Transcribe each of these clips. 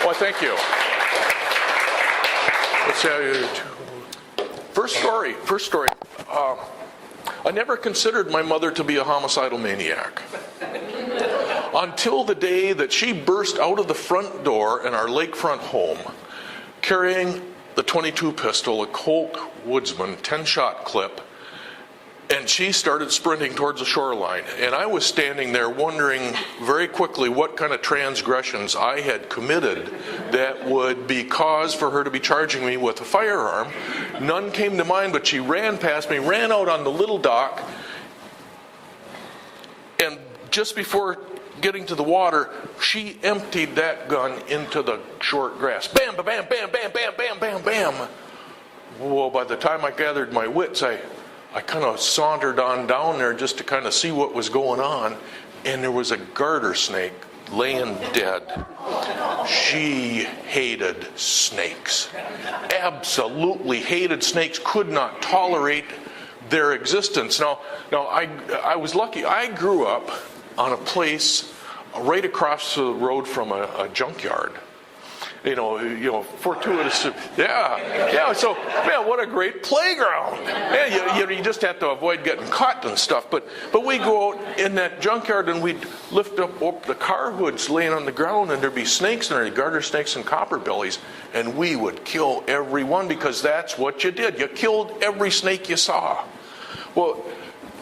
Well, thank you. Let's say, first story. I never considered my mother to be a homicidal maniac. Until the day that she burst out of the front door in our lakefront home, carrying the .22 pistol, a Colt Woodsman 10-shot clip, and she started sprinting towards the shoreline. And I was standing there wondering very quickly what kind of transgressions I had committed that would be cause for her to be charging me with a firearm. None came to mind, but she ran past me, ran out on the little dock, and just before getting to the water, she emptied that gun into the short grass. Bam, bam, bam, bam, bam, bam, bam, bam. Well, by the time I gathered my wits, I kind of sauntered on down there just to kind of see what was going on, and there was a garter snake laying dead. She hated snakes. Absolutely hated snakes, could not tolerate their existence. Now I was lucky. I grew up on a place right across the road from a junkyard. You know, fortuitous. Yeah. So, man, what a great playground. Yeah, you just have to avoid getting caught and stuff. But we go out in that junkyard and we'd lift up the car hoods laying on the ground, and there'd be snakes in there, garter snakes and copperbellies, and we would kill every one because that's what you did. You killed every snake you saw. Well,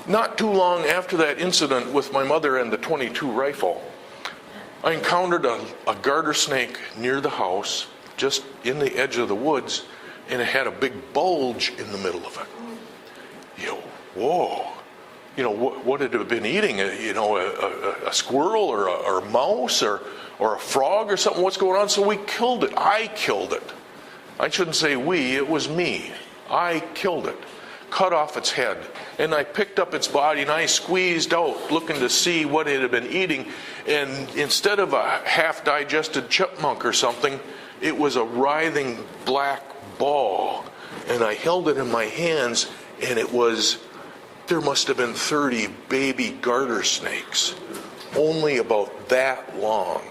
not too long after that incident with my mother and the .22 rifle, I encountered a garter snake near the house, just in the edge of the woods, and it had a big bulge in the middle of it. Whoa. What had it been eating? A squirrel or a mouse or a frog or something? What's going on? So we killed it. I killed it. I shouldn't say we, it was me. I killed it. Cut off its head, and I picked up its body and I squeezed out looking to see what it had been eating, and instead of a half-digested chipmunk or something, it was a writhing black ball, and I held it in my hands, and there must have been 30 baby garter snakes, only about that long.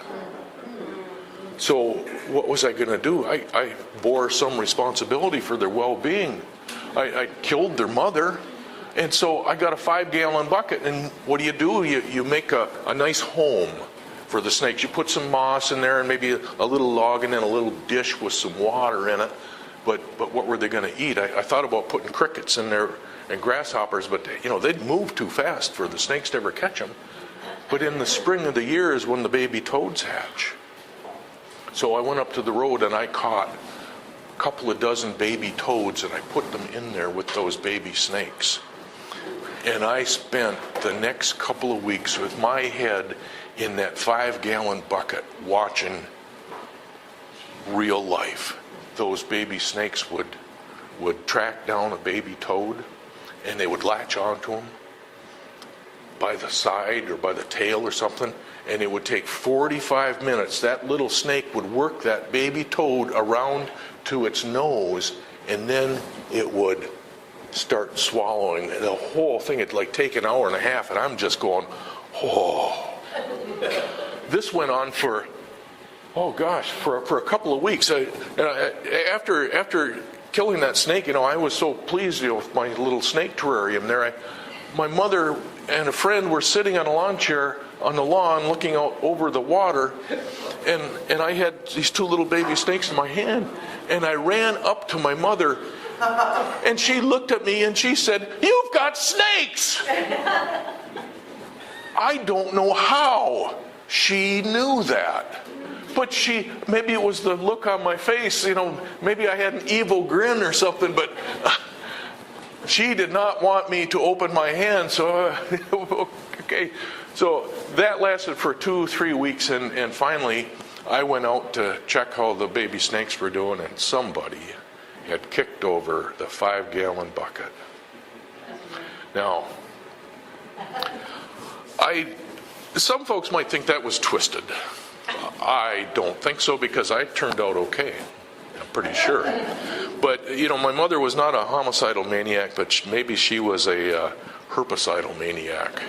So what was I going to do? I bore some responsibility for their well-being. I killed their mother, and so I got a 5-gallon bucket, and what do? You make a nice home for the snakes. You put some moss in there and maybe a little log and then a little dish with some water in it, but what were they going to eat? I thought about putting crickets in there and grasshoppers, but they'd move too fast for the snakes to ever catch them. But in the spring of the year is when the baby toads hatch. So I went up to the road and I caught a couple of dozen baby toads, and I put them in there with those baby snakes. And I spent the next couple of weeks with my head in that 5-gallon bucket watching real life. Those baby snakes would track down a baby toad, and they would latch onto him by the side or by the tail or something, and it would take 45 minutes. That little snake would work that baby toad around to its nose, and then it would start swallowing. And the whole thing would take an hour and a half, and I'm just going, oh. This went on for a couple of weeks. After killing that snake, I was so pleased with my little snake terrarium there. My mother and a friend were sitting on a lawn chair on the lawn looking out over the water, and I had these 2 little baby snakes in my hand, and I ran up to my mother, and she looked at me and she said, "You've got snakes!" I don't know how she knew that, but maybe it was the look on my face, maybe I had an evil grin or something, but she did not want me to open my hand, so okay. So that lasted for 2-3 weeks, and finally I went out to check how the baby snakes were doing, and somebody had kicked over the 5-gallon bucket. Now, some folks might think that was twisted. I don't think so, because I turned out okay. I'm pretty sure. But, my mother was not a homicidal maniac, but maybe she was a herbicidal maniac.